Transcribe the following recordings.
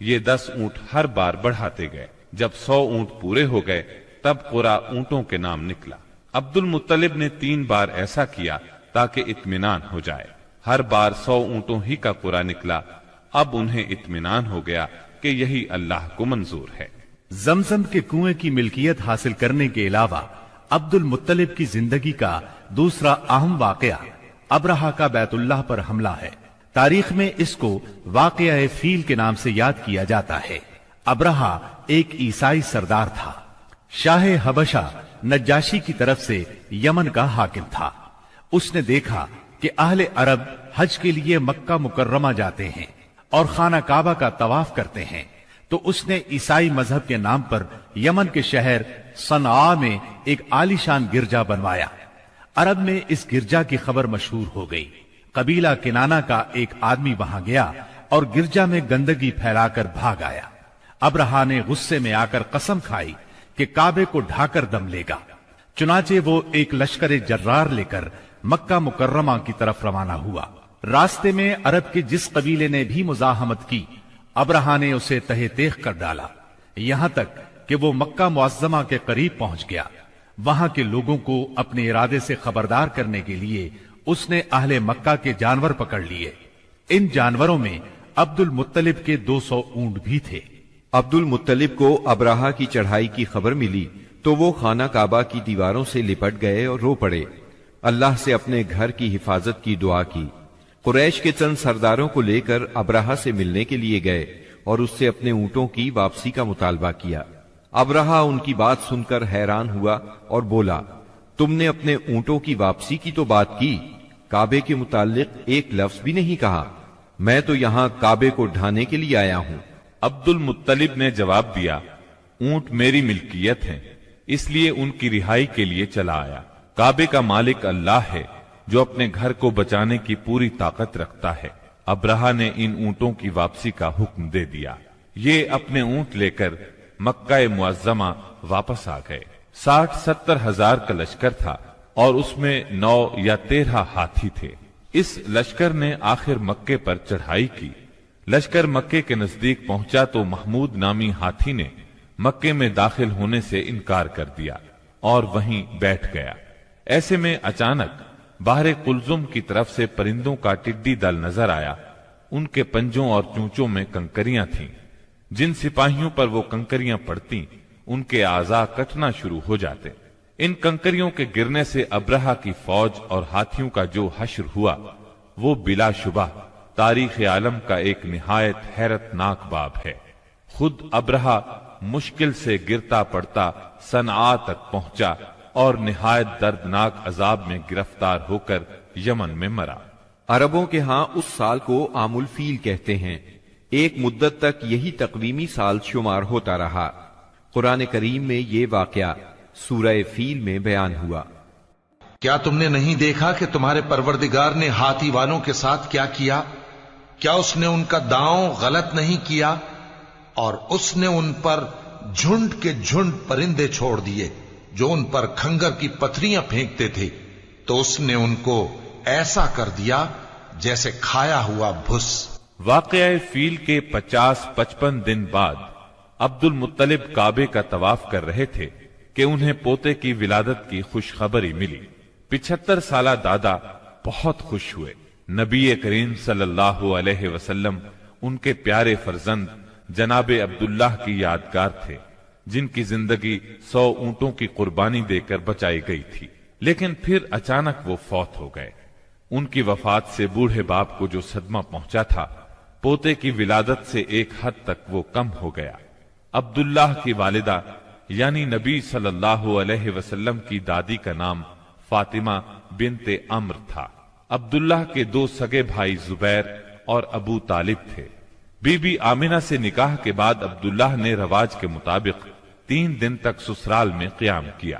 یہ 10 اونٹ ہر بار بڑھاتے گئے۔ جب 100 اونٹ پورے ہو گئے تب قرا اونٹوں کے نام نکلا۔ عبد المطلب نے 3 بار ایسا کیا تاکہ اطمینان ہو جائے۔ ہر بار 100 اونٹوں ہی کا قرا نکلا۔ اب انہیں اطمینان ہو گیا کہ یہی اللہ کو منظور ہے۔ زمزم کے کنویں کی ملکیت حاصل کرنے کے علاوہ عبد المطلب کی زندگی کا دوسرا اہم واقعہ ابرہہ کا بیت اللہ پر حملہ ہے۔ تاریخ میں اس کو واقعہ فیل کے نام سے یاد کیا جاتا ہے۔ ابرہہ ایک عیسائی سردار تھا۔ شاہ حبشہ نجاشی کی طرف سے یمن کا حاکم تھا۔ اس نے دیکھا کہ اہل عرب حج کے لیے مکہ مکرمہ جاتے ہیں اور خانہ کعبہ کا طواف کرتے ہیں، تو اس نے عیسائی مذہب کے نام پر یمن کے شہر صنعاء میں ایک عالیشان گرجا بنوایا۔ عرب میں اس گرجا کی خبر مشہور ہو گئی۔ قبیلہ کنانہ کا ایک آدمی وہاں گیا اور گرجا میں گندگی پھیلا کر بھاگ آیا۔ ابرہہ نے غصے میں آ کر قسم کھائی کہ کعبے کو ڈھا کر دم لے گا۔ چنانچہ وہ ایک لشکر جرار لے کر مکہ مکرمہ کی طرف روانہ ہوا۔ راستے میں عرب کے جس قبیلے نے بھی مزاحمت کی، ابرہہ نے اسے تہہ تیغ کر ڈالا، یہاں تک کہ وہ مکہ معظمہ کے قریب پہنچ گیا۔ وہاں کے لوگوں کو اپنے ارادے سے خبردار کرنے کے لیے اس نے اہل مکہ کے جانور پکڑ لیے۔ ان جانوروں میں عبد المطلب کے 200 اونٹ بھی تھے۔ عبد المطلب کو ابرہہ کی چڑھائی کی خبر ملی تو وہ خانہ کعبہ کی دیواروں سے لپٹ گئے اور رو پڑے۔ اللہ سے اپنے گھر کی حفاظت کی دعا کی۔ قریش کے چند سرداروں کو لے کر ابرہہ سے ملنے کے لیے گئے اور اس سے اپنے اونٹوں کی واپسی کا مطالبہ کیا۔ ابرہہ ان کی بات سن کر حیران ہوا اور بولا، تم نے اپنے اونٹوں کی واپسی کی تو بات کی، کعبے کے متعلق ایک لفظ بھی نہیں کہا۔ میں تو یہاں کعبے کو ڈھانے کے لیے آیا ہوں۔ عبد المطلب نے جواب دیا، اونٹ میری ملکیت ہیں، اس لیے ان کی رہائی کے لیے چلا آیا۔ کعبے کا مالک اللہ ہے جو اپنے گھر کو بچانے کی پوری طاقت رکھتا ہے۔ ابرہہ نے ان اونٹوں کی واپسی کا حکم دے دیا۔ یہ اپنے اونٹ لے کر مکہ معظمہ واپس آ گئے۔ 60-70 ہزار کا لشکر تھا اور اس میں 9 یا 13 ہاتھی تھے۔ اس لشکر نے آخر مکے پر چڑھائی کی۔ لشکر مکے کے نزدیک پہنچا تو محمود نامی ہاتھی نے مکے میں داخل ہونے سے انکار کر دیا اور وہیں بیٹھ گیا۔ ایسے میں اچانک باہر قلزم کی طرف سے پرندوں کا ٹڈی دل نظر آیا۔ ان کے پنجوں اور چونچوں میں کنکریاں تھیں۔ جن سپاہیوں پر وہ کنکریاں پڑتی ان کے اعضاء کٹنا شروع ہو جاتے۔ ان کنکریوں کے گرنے سے ابرہہ کی فوج اور ہاتھیوں کا جو حشر ہوا وہ بلا شبہ تاریخ عالم کا ایک نہایت حیرت ناک باب ہے۔ خود ابرہہ مشکل سے گرتا پڑتا صنعاء تک پہنچا اور نہایت دردناک عذاب میں گرفتار ہو کر یمن میں مرا۔ عربوں کے ہاں اس سال کو عام الفیل کہتے ہیں۔ ایک مدت تک یہی تقویمی سال شمار ہوتا رہا۔ قرآن کریم میں یہ واقعہ سورہ فیل میں بیان ہوا۔ کیا تم نے نہیں دیکھا کہ تمہارے پروردگار نے ہاتھی والوں کے ساتھ کیا کیا؟ کیا اس نے ان کا داؤں غلط نہیں کیا؟ اور اس نے ان پر جھنڈ کے جھنڈ پرندے چھوڑ دیے جو ان پر کھنگر کی پتھریاں پھینکتے تھے، تو اس نے ان کو ایسا کر دیا جیسے کھایا ہوا بھس۔ واقعہ فیل کے 50-55 دن بعد عبد المطلب کعبے کا طواف کر رہے تھے کہ انہیں پوتے کی ولادت کی خوشخبری ملی۔ 75 سالہ دادا بہت خوش ہوئے۔ نبی کریم صلی اللہ علیہ وسلم ان کے پیارے فرزند جناب عبداللہ کی یادگار تھے، جن کی زندگی 100 اونٹوں کی قربانی دے کر بچائی گئی تھی، لیکن پھر اچانک وہ فوت ہو گئے۔ ان کی وفات سے بوڑھے باپ کو جو صدمہ پہنچا تھا، پوتے کی ولادت سے ایک حد تک وہ کم ہو گیا۔ عبداللہ کی والدہ یعنی نبی صلی اللہ علیہ وسلم کی دادی کا نام فاطمہ بنت عمر تھا۔ عبداللہ کے 2 سگے بھائی زبیر اور ابو طالب تھے۔ بی بی آمنہ سے نکاح کے بعد عبداللہ نے رواج کے مطابق 3 دن تک سسرال میں قیام کیا۔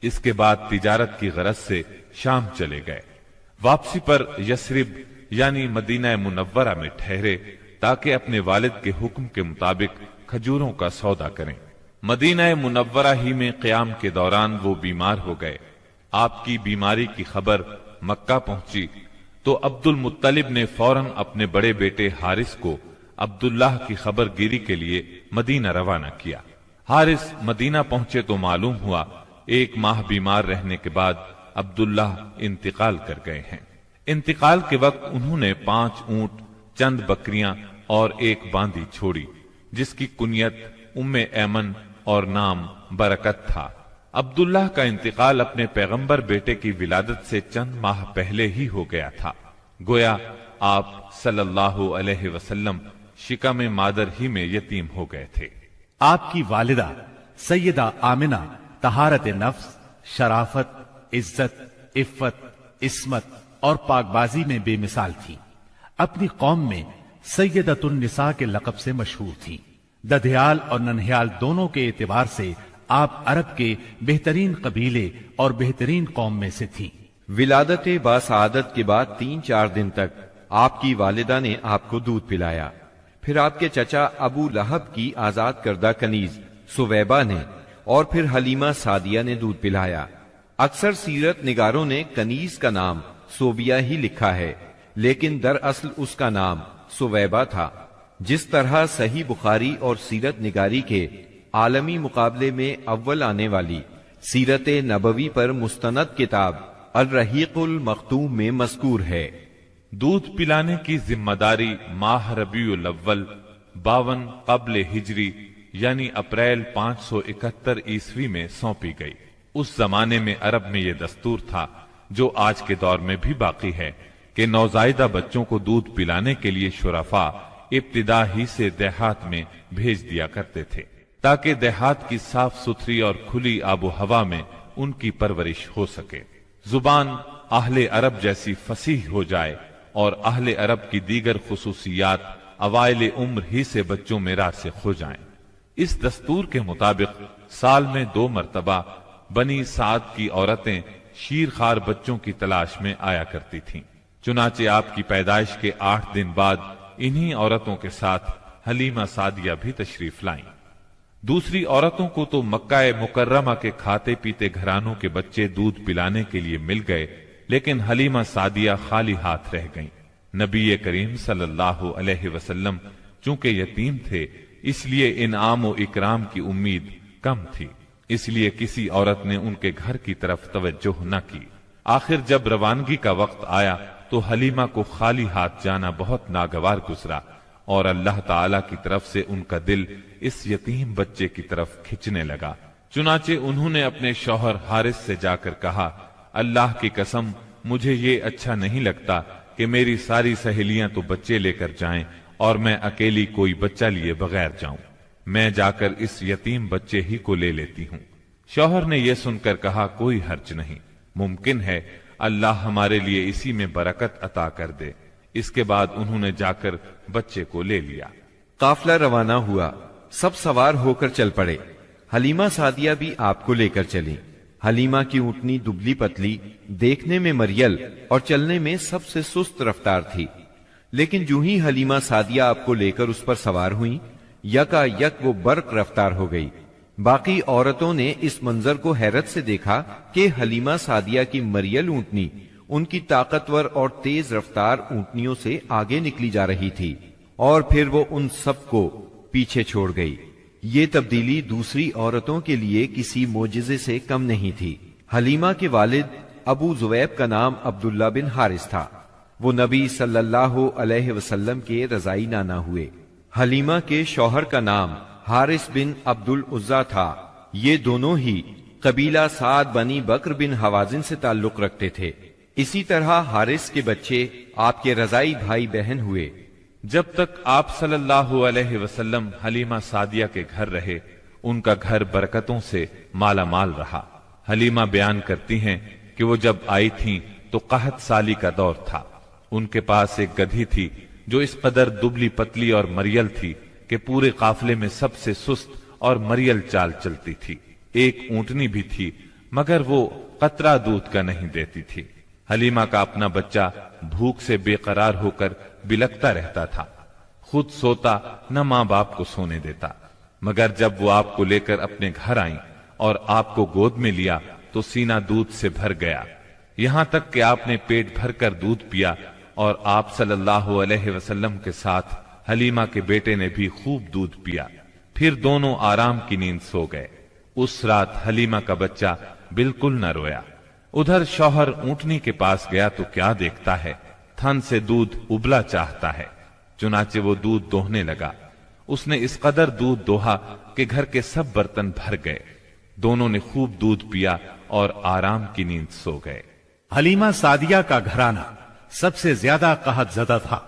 اس کے بعد تجارت کی غرض سے شام چلے گئے۔ واپسی پر یثرب یعنی مدینہ منورہ میں ٹھہرے تاکہ اپنے والد کے حکم کے مطابق کھجوروں کا سودا کریں۔ مدینہ منورہ ہی میں قیام کے دوران وہ بیمار ہو گئے۔ آپ کی بیماری کی خبر مکہ پہنچی تو عبد المطلب نے فوراً اپنے بڑے بیٹے حارث کو عبداللہ کی خبر گیری کے لیے مدینہ روانہ کیا۔ حارث مدینہ پہنچے تو معلوم ہوا 1 ماہ بیمار رہنے کے بعد عبداللہ انتقال کر گئے ہیں۔ انتقال کے وقت انہوں نے 5 اونٹ، چند بکریاں اور 1 باندی چھوڑی، جس کی کنیت ام ایمن اور نام برکت تھا۔ عبداللہ کا انتقال اپنے پیغمبر بیٹے کی ولادت سے چند ماہ پہلے ہی ہو گیا تھا، گویا آپ صلی اللہ علیہ وسلم شکم مادر ہی میں یتیم ہو گئے تھے۔ آپ کی والدہ سیدہ آمنہ طہارت نفس، شرافت، عزت، عفت، عصمت اور پاک بازی میں بے مثال تھی۔ اپنی قوم میں سیدۃ النساء کے لقب سے مشہور تھی۔ ددھیال اور ننہیال دونوں کے اعتبار سے آپ عرب کے بہترین قبیلے اور بہترین قوم میں سے تھی۔ ولادت باسعادت کے بعد 3-4 دن تک آپ کی والدہ نے آپ کو دودھ پلایا، پھر آپ کے چچا ابو لہب کی آزاد کردہ کنیز سویبہ نے، اور پھر حلیمہ سعدیہ نے دودھ پلایا۔ اکثر سیرت نگاروں نے کنیز کا نام سوبیہ ہی لکھا ہے، لیکن دراصل اس کا نام سویبہ تھا۔ جس طرح صحیح بخاری اور سیرت نگاری کے عالمی مقابلے میں اول آنے والی سیرت نبوی پر مستند کتاب الرحیق المختوم میں مذکور ہے۔ دودھ پلانے کی ذمہ داری ماہ ربیع الاول 52 قبل ہجری یعنی اپریل 571 عیسوی میں سونپی گئی۔ اس زمانے میں عرب میں یہ دستور تھا جو آج کے دور میں بھی باقی ہے کہ نوزائیدہ بچوں کو دودھ پلانے کے لیے شرفاء ابتدا ہی سے دیہات میں بھیج دیا کرتے تھے تاکہ دیہات کی صاف ستھری اور کھلی آب و ہوا میں ان کی پرورش ہو سکے، زبان اہل عرب جیسی فصیح ہو جائے اور اہل عرب کی دیگر خصوصیات اوائل عمر ہی سے بچوں میں راسخ ہو جائیں۔ اس دستور کے مطابق سال میں 2 مرتبہ بنی سعد کی عورتیں شیرخوار بچوں کی تلاش میں آیا کرتی تھیں۔ چنانچہ آپ کی پیدائش کے 8 دن بعد انہی عورتوں کے ساتھ حلیمہ سعدیہ بھی تشریف لائیں۔ دوسری عورتوں کو تو مکہ مکرمہ کے کھاتے پیتے گھرانوں کے بچے دودھ پلانے کے لیے مل گئے، لیکن حلیمہ سعدیہ خالی ہاتھ رہ گئیں۔ نبی کریم صلی اللہ علیہ وسلم چونکہ یتیم تھے، اس لیے انعام و اکرام کی امید کم تھی، اس لیے کسی عورت نے ان کے گھر کی طرف توجہ نہ کی۔ آخر جب روانگی کا وقت آیا تو حلیمہ کو خالی ہاتھ جانا بہت ناگوار گزرا، اور اللہ تعالی کی طرف سے ان کا دل اس یتیم بچے کی طرف کھچنے لگا۔ چنانچہ انہوں نے اپنے شوہر حارث سے جا کر کہا، اللہ کی قسم مجھے یہ اچھا نہیں لگتا کہ میری ساری سہیلیاں تو بچے لے کر جائیں اور میں اکیلی کوئی بچہ لیے بغیر جاؤں، میں جا کر اس یتیم بچے ہی کو لے لیتی ہوں۔ شوہر نے یہ سن کر کہا، کوئی حرج نہیں، ممکن ہے اللہ ہمارے لیے اسی میں برکت عطا کر دے۔ اس کے بعد انہوں نے جا کر بچے کو لے لیا۔ قافلہ روانہ ہوا، سب سوار ہو کر چل پڑے۔ حلیمہ سعدیہ بھی آپ کو لے کر چلی۔ حلیمہ کی اونٹنی دبلی پتلی، دیکھنے میں مریل اور چلنے میں سب سے سست رفتار تھی، لیکن جو ہی حلیمہ سعدیہ آپ کو لے کر اس پر سوار ہوئیں، یکا یک وہ برق رفتار ہو گئی۔ باقی عورتوں نے اس منظر کو حیرت سے دیکھا کہ حلیمہ سعدیہ کی مریل اونٹنی ان کی طاقتور اور تیز رفتار اونٹنیوں سے آگے نکلی جا رہی تھی، اور پھر وہ ان سب کو پیچھے چھوڑ گئی۔ یہ تبدیلی دوسری عورتوں کے لیے کسی معجزے سے کم نہیں تھی۔ حلیمہ کے والد ابو زویب کا نام عبداللہ بن حارث تھا، وہ نبی صلی اللہ علیہ وسلم کے رضائی نانا ہوئے۔ حلیمہ کے شوہر کا نام حارث بن عبد العزا تھا، یہ دونوں ہی قبیلہ سعد بنی بکر بن حوازن سے تعلق رکھتے تھے۔ اسی طرح حارث کے بچے آپ کے رضائی بھائی بہن ہوئے۔ جب تک آپ صلی اللہ علیہ وسلم حلیمہ سعدیہ کے گھر رہے، ان کا گھر برکتوں سے مالا مال رہا۔ حلیمہ بیان کرتی ہیں کہ وہ جب آئی تھیں تو قحط سالی کا دور تھا۔ ان کے پاس ایک گدھی تھی جو اس قدر دبلی پتلی اور مریل تھی کہ پورے قافلے میں سب سے سست اور مریل چال چلتی تھی۔ ایک اونٹنی بھی تھی مگر وہ قطرہ دودھ کا نہیں دیتی تھی۔ حلیمہ کا اپنا بچہ بھوک سے بے قرار ہو کر بلکتا رہتا تھا، خود سوتا نہ ماں باپ کو سونے دیتا، مگر جب وہ آپ کو لے کر اپنے گھر آئیں اور آپ کو گود میں لیا تو سینہ دودھ سے بھر گیا، یہاں تک کہ آپ نے پیٹ بھر کر دودھ پیا اور آپ صلی اللہ علیہ وسلم کے ساتھ حلیمہ کے بیٹے نے بھی خوب دودھ پیا، پھر دونوں آرام کی نیند سو گئے۔ اس رات حلیمہ کا بچہ بالکل نہ رویا۔ ادھر شوہر اونٹنی کے پاس گیا تو کیا دیکھتا ہے، تھن سے دودھ ابلا چاہتا ہے، چنانچہ وہ دودھ دوہنے لگا۔ اس نے اس قدر دودھ دوہا کہ گھر کے سب برتن بھر گئے۔ دونوں نے خوب دودھ پیا اور آرام کی نیند سو گئے۔ حلیمہ سعدیہ کا گھرانہ سب سے زیادہ قحط زدہ تھا،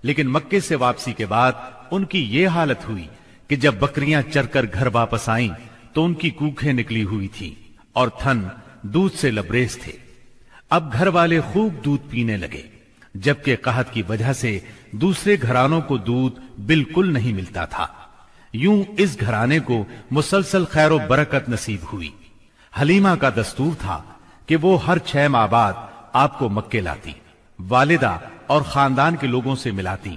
لیکن مکے سے واپسی کے بعد ان کی یہ حالت ہوئی کہ جب بکریاں چر کر گھر واپس آئیں تو ان کی کوکھیں نکلی ہوئی تھیں اور تھن دودھ سے لبریز تھے۔ اب گھر والے خوب دودھ پینے لگے، جبکہ قحط کی وجہ سے دوسرے گھرانوں کو دودھ بالکل نہیں ملتا تھا۔ یوں اس گھرانے کو مسلسل خیر و برکت نصیب ہوئی۔ حلیمہ کا دستور تھا کہ وہ ہر 6 ماہ بعد آپ کو مکے لاتی، والدہ اور خاندان کے لوگوں سے ملاتی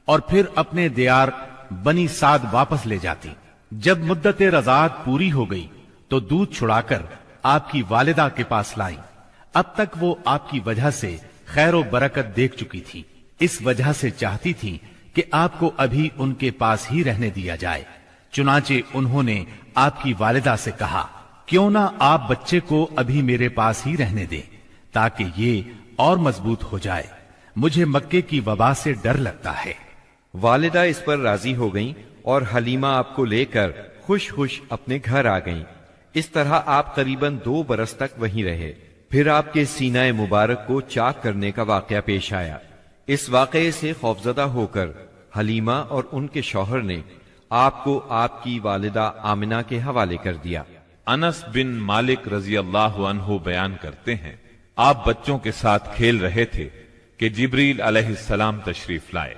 اور پھر اپنے دیار بنی سعد واپس لے جاتی۔ جب مدت رضاعت پوری ہو گئی تو دودھ چھڑا کر آپ کی والدہ کے پاس لائیں۔ اب تک وہ آپ کی وجہ سے خیر و برکت دیکھ چکی تھی، اس وجہ سے چاہتی تھی کہ آپ کو ابھی ان کے پاس ہی رہنے دیا جائے۔ چنانچہ انہوں نے آپ کی والدہ سے کہا، کیوں نہ آپ بچے کو ابھی میرے پاس ہی رہنے دیں تاکہ یہ اور مضبوط ہو جائے، مجھے مکے کی وبا سے ڈر لگتا ہے۔ والدہ اس پر راضی ہو گئیں اور حلیمہ آپ کو لے کر خوش خوش اپنے گھر آ گئیں۔ اس طرح آپ قریباً 2 برس تک وہیں رہے۔ پھر آپ کے سینہ مبارک کو چاک کرنے کا واقعہ پیش آیا۔ اس واقعے سے خوفزدہ ہو کر حلیمہ اور ان کے شوہر نے آپ کو آپ کی والدہ آمنہ کے حوالے کر دیا۔ انس بن مالک رضی اللہ عنہ بیان کرتے ہیں، آپ بچوں کے ساتھ کھیل رہے تھے کہ جبریل علیہ السلام تشریف لائے،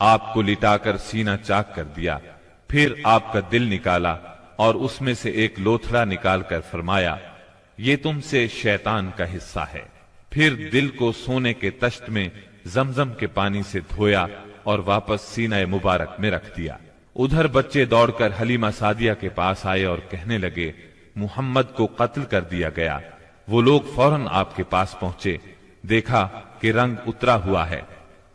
آپ کو لٹا کر سینہ چاک کر دیا، پھر آپ کا دل نکالا اور اس میں سے ایک لوتھڑا نکال کر فرمایا، یہ تم سے شیطان کا حصہ ہے۔ پھر دل کو سونے کے تشت میں زمزم کے پانی سے دھویا اور واپس سینہ مبارک میں رکھ دیا۔ ادھر بچے دوڑ کر حلیمہ سعدیہ کے پاس آئے اور کہنے لگے، محمد کو قتل کر دیا گیا۔ وہ لوگ فوراً آپ کے پاس پہنچے، دیکھا کہ رنگ اترا ہوا ہے۔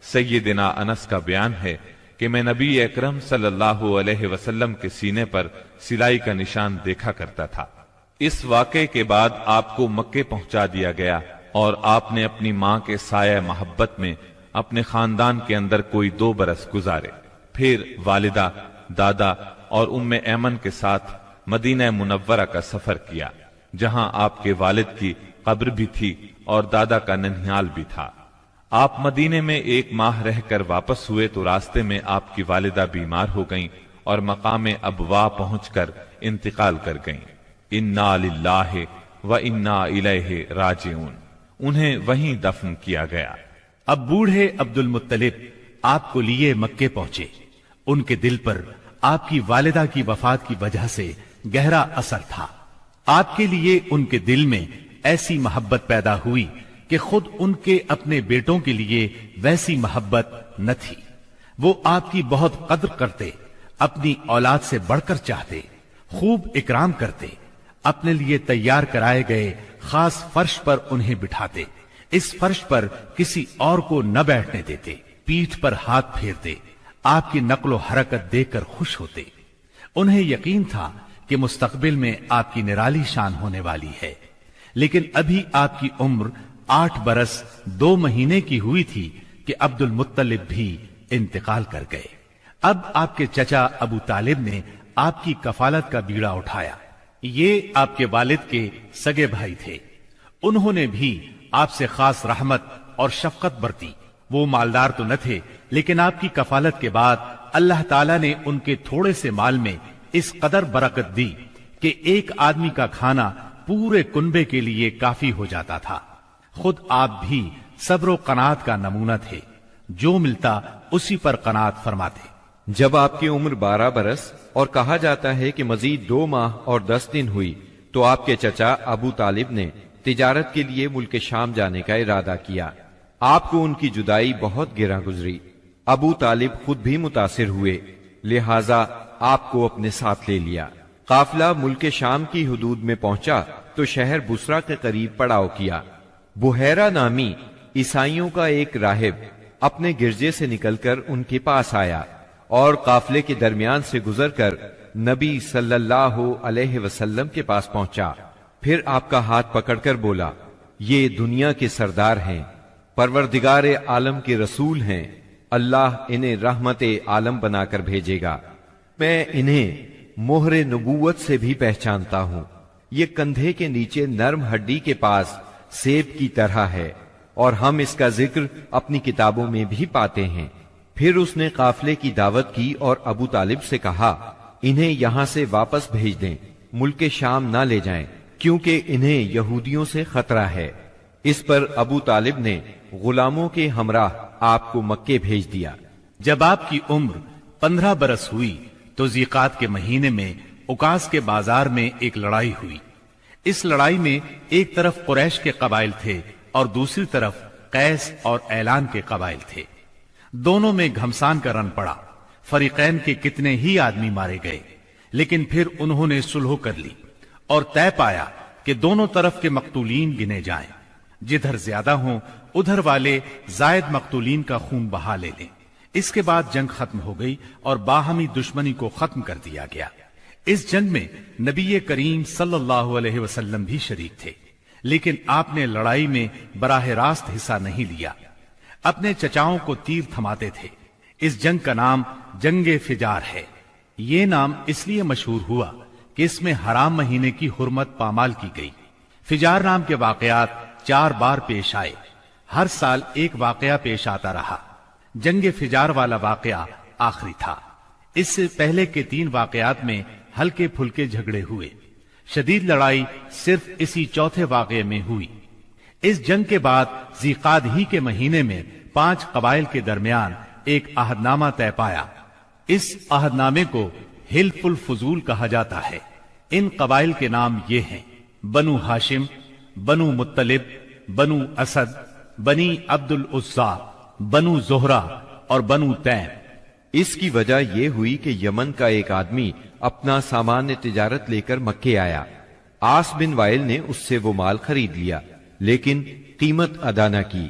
سیدنا انس کا بیان ہے کہ میں نبی اکرم صلی اللہ علیہ وسلم کے سینے پر سلائی کا نشان دیکھا کرتا تھا۔ اس واقعے کے بعد آپ کو مکے پہنچا دیا گیا اور آپ نے اپنی ماں کے سایہ محبت میں اپنے خاندان کے اندر کوئی 2 برس گزارے۔ پھر والدہ، دادا اور ام ایمن کے ساتھ مدینہ منورہ کا سفر کیا، جہاں آپ کے والد کی قبر بھی تھی اور دادا کا ننھیال بھی تھا۔ آپ مدینے میں 1 ماہ رہ کر واپس ہوئے تو راستے میں آپ کی والدہ بیمار ہو گئیں اور مقام ابوا پہنچ کر انتقال کر گئیں۔ انا للہ و انا الیہ راجعون، انہیں وہیں دفن کیا گیا۔ اب بوڑھے عبد المطلب آپ کو لیے مکے پہنچے۔ ان کے دل پر آپ کی والدہ کی وفات کی وجہ سے گہرا اثر تھا۔ آپ کے لیے ان کے دل میں ایسی محبت پیدا ہوئی کہ خود ان کے اپنے بیٹوں کے لیے ویسی محبت نہ تھی۔ وہ آپ کی بہت قدر کرتے، اپنی اولاد سے بڑھ کر چاہتے، خوب اکرام کرتے، اپنے لیے تیار کرائے گئے خاص فرش پر انہیں بٹھاتے، اس فرش پر کسی اور کو نہ بیٹھنے دیتے، پیٹھ پر ہاتھ پھیرتے، آپ کی نقل و حرکت دیکھ کر خوش ہوتے۔ انہیں یقین تھا کہ مستقبل میں آپ کی نرالی شان ہونے والی ہے، لیکن ابھی آپ کی عمر 8 برس 2 مہینے کی ہوئی تھی کہ عبد المطلب بھی انتقال کر گئے۔ اب آپ کے چچا ابو طالب نے آپ کی کفالت کا بیڑا اٹھایا۔ یہ آپ کے والد کے سگے بھائی تھے، انہوں نے بھی آپ سے خاص رحمت اور شفقت برتی۔ وہ مالدار تو نہ تھے، لیکن آپ کی کفالت کے بعد اللہ تعالیٰ نے ان کے تھوڑے سے مال میں اس قدر برکت دی کہ ایک آدمی کا کھانا پورے کنبے کے لیے کافی ہو جاتا تھا۔ خود آپ بھی صبر و قناعت کا نمونہ تھے، جو ملتا اسی پر قناعت فرماتے۔ جب آپ کی عمر 12 برس اور کہا جاتا ہے کہ مزید 2 ماہ اور 10 دن ہوئی تو آپ کے چچا ابو طالب نے تجارت کے لیے ملک شام جانے کا ارادہ کیا۔ آپ کو ان کی جدائی بہت گراں گزری۔ ابو طالب خود بھی متاثر ہوئے، لہذا آپ کو اپنے ساتھ لے لیا۔ قافلہ ملک شام کی حدود میں پہنچا تو شہر بصرہ کے قریب پڑاؤ کیا۔ بحیرہ نامی عیسائیوں کا ایک راہب اپنے گرجے سے نکل کر ان کے پاس آیا اور قافلے کے درمیان سے گزر کر نبی صلی اللہ علیہ وسلم کے پاس پہنچا. پھر آپ کا ہاتھ پکڑ کر بولا، یہ دنیا کے سردار ہیں، پروردگار عالم کے رسول ہیں، اللہ انہیں رحمت عالم بنا کر بھیجے گا. میں انہیں مہر نبوت سے بھی پہچانتا ہوں. یہ کندھے کے نیچے نرم ہڈی کے پاس سیب کی طرح ہے، اور ہم اس کا ذکر اپنی کتابوں میں بھی پاتے ہیں. پھر اس نے قافلے کی دعوت کی اور ابو طالب سے کہا، انہیں یہاں سے واپس بھیج دیں، ملک شام نہ لے جائیں، کیونکہ انہیں یہودیوں سے خطرہ ہے. اس پر ابو طالب نے غلاموں کے ہمراہ آپ کو مکے بھیج دیا. جب آپ کی عمر 15 برس ہوئی تو ذیقات کے مہینے میں اکاس کے بازار میں ایک لڑائی ہوئی. اس لڑائی میں ایک طرف قریش کے قبائل تھے اور دوسری طرف قیس اور اعلان کے قبائل تھے. دونوں میں گھمسان کا رن پڑا. فریقین کے کتنے ہی آدمی مارے گئے، لیکن پھر انہوں نے صلح کر لی اور طے پایا کہ دونوں طرف کے مقتولین گنے جائیں. جدھر زیادہ ہوں ادھر والے زائد مقتولین کا خون بہا لے لیں. اس کے بعد جنگ ختم ہو گئی اور باہمی دشمنی کو ختم کر دیا گیا. اس جنگ میں نبی کریم صلی اللہ علیہ وسلم بھی شریک تھے، لیکن آپ نے لڑائی میں براہ راست حصہ نہیں لیا. اپنے چچاؤں کو تیر تھماتے تھے. اس جنگ کا نام جنگ فجار ہے. یہ نام اس لیے مشہور ہوا کہ اس میں حرام مہینے کی حرمت پامال کی گئی. فجار نام کے واقعات 4 بار پیش آئے. ہر سال ایک واقعہ پیش آتا رہا. جنگ فجار والا واقعہ آخری تھا. اس سے پہلے کے 3 واقعات میں ہلکے پھلکے جھگڑے ہوئے. شدید لڑائی صرف اسی چوتھے واقعے میں ہوئی. اس جنگ کے بعد ذیقعد ہی کے مہینے میں 5 قبائل کے درمیان ایک عہد نامہ طے پایا. اس عہد نامے کو حلف الفضول کہا جاتا ہے. ان قبائل کے نام یہ ہیں: بنو ہاشم، بنو مطلب، بنو اسد، بنی عبد العزا، بنو زہرہ اور بنو تیم. اس کی وجہ یہ ہوئی کہ یمن کا ایک آدمی اپنا سامان تجارت لے کر مکے آیا. عاص بن وائل نے اس سے وہ مال خرید لیا، لیکن قیمت ادا نہ کی.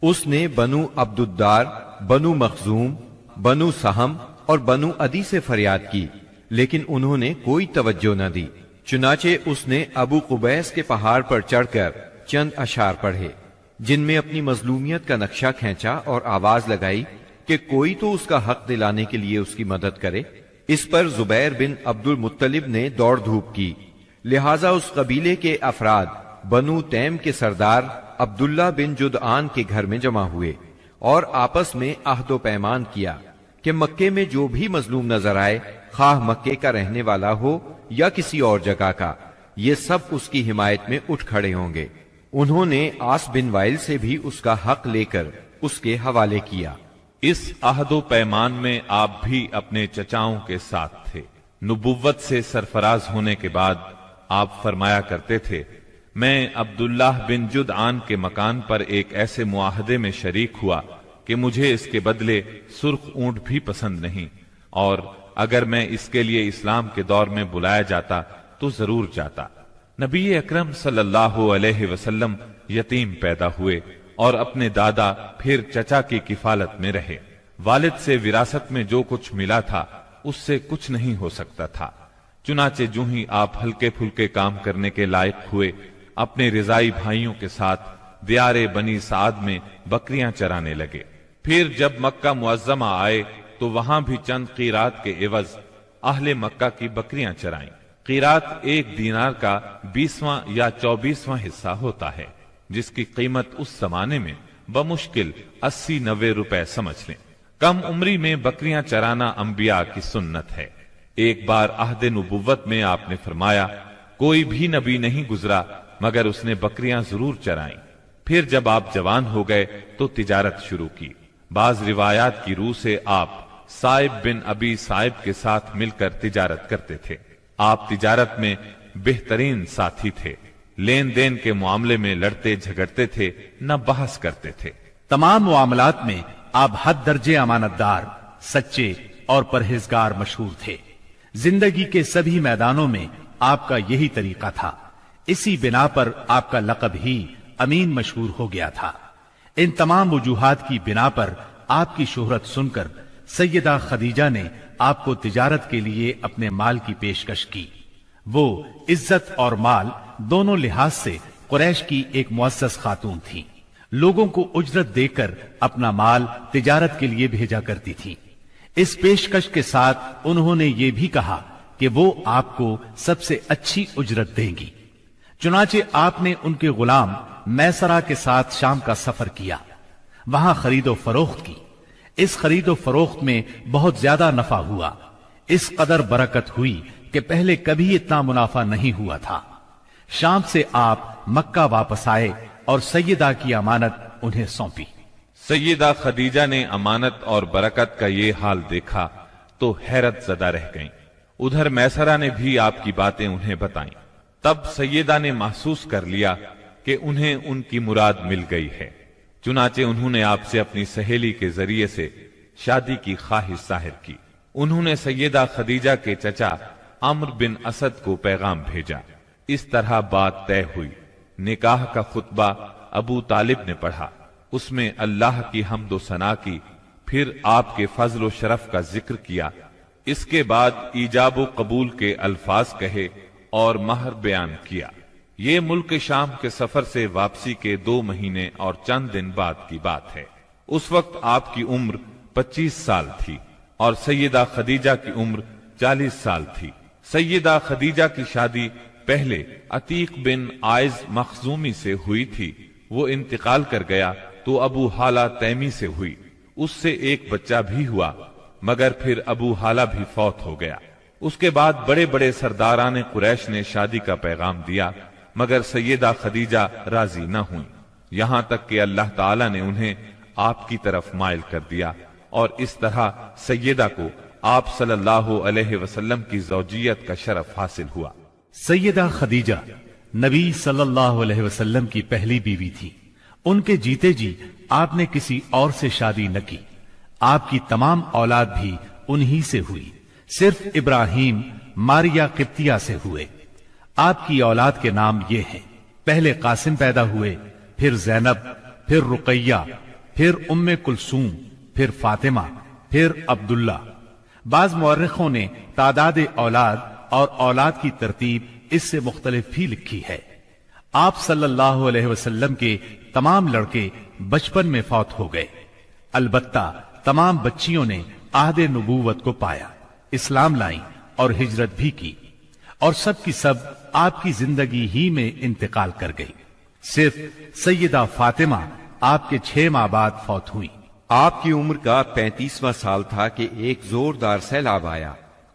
اس نے بنو عبد الدار، بنو مخزوم، بنو سہم اور بنو عدی سے فریاد کی، لیکن انہوں نے کوئی توجہ نہ دی. چنانچہ اس نے ابو قبیس کے پہاڑ پر چڑھ کر چند اشعار پڑھے، جن میں اپنی مظلومیت کا نقشہ کھینچا اور آواز لگائی کہ کوئی تو اس کا حق دلانے کے لیے اس کی مدد کرے. اس پر زبیر بن عبد المطلب نے دوڑ دھوپ کی. لہذا اس قبیلے کے افراد بنو تیم کے سردار عبداللہ بن جدعان کے گھر میں جمع ہوئے اور آپس میں عہد و پیمان کیا کہ مکے میں جو بھی مظلوم نظر آئے، خواہ مکے کا رہنے والا ہو یا کسی اور جگہ کا، یہ سب اس کی حمایت میں اٹھ کھڑے ہوں گے. انہوں نے عاص بن وائل سے بھی اس کا حق لے کر اس کے حوالے کیا. اس عہد و پیمان میں آپ بھی اپنے چچاؤں کے ساتھ تھے. نبوت سے سرفراز ہونے کے بعد آپ فرمایا کرتے تھے، میں عبداللہ بن جدعان کے مکان پر ایک ایسے معاہدے میں شریک ہوا کہ مجھے اس کے بدلے سرخ اونٹ بھی پسند نہیں، اور اگر میں اس کے لیے اسلام کے دور میں بلایا جاتا تو ضرور جاتا. نبی اکرم صلی اللہ علیہ وسلم یتیم پیدا ہوئے اور اپنے دادا پھر چچا کی کفالت میں رہے. والد سے وراثت میں جو کچھ ملا تھا اس سے کچھ نہیں ہو سکتا تھا. چنانچہ جو ہی آپ ہلکے پھلکے کام کرنے کے لائق ہوئے، اپنے رضائی بھائیوں کے ساتھ دیار بنی سعد میں بکریاں چرانے لگے. پھر جب مکہ معظمہ آئے تو وہاں بھی چند قیرات کے عوض اہل مکہ کی بکریاں چرائیں. قیرات 1 دینار کا 20واں یا 24واں حصہ ہوتا ہے، جس کی قیمت اس زمانے میں بمشکل 80-90 روپے سمجھ لیں. کم عمری میں بکریاں چرانا انبیاء کی سنت ہے. ایک بار عہد نبوت میں آپ نے فرمایا، کوئی بھی نبی نہیں گزرا مگر اس نے بکریاں ضرور چرائیں. پھر جب آپ جوان ہو گئے تو تجارت شروع کی. بعض روایات کی روح سے آپ صائب بن ابی صائب کے ساتھ مل کر تجارت کرتے تھے. آپ تجارت میں بہترین ساتھی تھے. لین دین کے معاملے میں لڑتے جھگڑتے تھے، نہ بحث کرتے تھے. تمام معاملات میں آپ حد درجے امانت دار، سچے اور پرہیزگار مشہور تھے. زندگی کے سبھی میدانوں میں آپ کا یہی طریقہ تھا. اسی بنا پر آپ کا لقب ہی امین مشہور ہو گیا تھا. ان تمام وجوہات کی بنا پر آپ کی شہرت سن کر سیدہ خدیجہ نے آپ کو تجارت کے لیے اپنے مال کی پیشکش کی۔ وہ عزت اور مال دونوں لحاظ سے قریش کی ایک معزز خاتون تھی۔ لوگوں کو اجرت دے کر اپنا مال تجارت کے لیے بھیجا کرتی تھی۔ اس پیشکش کے ساتھ انہوں نے یہ بھی کہا کہ وہ آپ کو سب سے اچھی اجرت دیں گی۔ چنانچہ آپ نے ان کے غلام میسرہ کے ساتھ شام کا سفر کیا، وہاں خرید و فروخت کی۔ اس خرید و فروخت میں بہت زیادہ نفع ہوا، اس قدر برکت ہوئی کہ پہلے کبھی اتنا منافع نہیں ہوا تھا۔ شام سے آپ مکہ واپس آئے اور سیدہ کی امانت انہیں سونپی۔ سیدہ خدیجہ نے امانت اور برکت کا یہ حال دیکھا تو حیرت زدہ رہ گئیں۔ ادھر میسرہ نے بھی آپ کی باتیں انہیں بتائیں۔ تب سیدہ نے محسوس کر لیا کہ انہیں ان کی مراد مل گئی ہے، چنانچہ انہوں نے آپ سے اپنی سہیلی کے ذریعے سے شادی کی خواہش ظاہر کی۔ انہوں نے سیدہ خدیجہ کے چچا عمرو بن اسد کو پیغام بھیجا۔ اس طرح بات طے ہوئی۔ نکاح کا خطبہ ابو طالب نے پڑھا، اس میں اللہ کی حمد و ثنا کی، پھر آپ کے فضل و شرف کا ذکر کیا۔ اس کے بعد ایجاب و قبول کے الفاظ کہے اور مہر بیان کیا۔ یہ ملک شام کے سفر سے واپسی کے 2 مہینے اور چند دن بعد کی بات ہے۔ اس وقت آپ کی عمر 25 سال تھی اور سیدہ خدیجہ کی عمر 40 سال تھی۔ سیدہ خدیجہ کی شادی پہلے عتیق بن عائز مخزومی سے ہوئی تھی۔ وہ انتقال کر گیا تو ابو حالہ تیمی سے ہوئی، اس سے ایک بچہ بھی ہوا، مگر پھر ابو حالہ بھی فوت ہو گیا۔ اس کے بعد بڑے بڑے سرداران قریش نے شادی کا پیغام دیا، مگر سیدہ خدیجہ راضی نہ ہوئیں، یہاں تک کہ اللہ تعالی نے انہیں آپ کی طرف مائل کر دیا، اور اس طرح سیدہ کو آپ صلی اللہ علیہ وسلم کی زوجیت کا شرف حاصل ہوا۔ سیدہ خدیجہ نبی صلی اللہ علیہ وسلم کی پہلی بیوی تھی۔ ان کے جیتے جی آپ نے کسی اور سے شادی نہ کی۔ آپ کی تمام اولاد بھی انہی سے ہوئی، صرف ابراہیم ماریا قبطیہ سے ہوئے۔ آپ کی اولاد کے نام یہ ہیں: پہلے قاسم پیدا ہوئے، پھر زینب، پھر رقیہ، پھر ام کلثوم، پھر فاطمہ، پھر عبداللہ۔ بعض مورخوں نے تعداد اولاد اور اولاد کی ترتیب اس سے مختلف بھی لکھی ہے۔ آپ صلی اللہ علیہ وسلم کے تمام لڑکے بچپن میں فوت ہو گئے، البتہ تمام بچیوں نے عہد نبوت کو پایا، اسلام لائیں اور ہجرت بھی کی، اور سب کی سب آپ کی زندگی ہی میں انتقال کر گئی۔ صرف سیدہ فاطمہ آپ کے 6 ماہ بعد فوت ہوئی۔ آپ کی عمر کا 35واں سال تھا کہ ایک زوردار سیلاب آیا،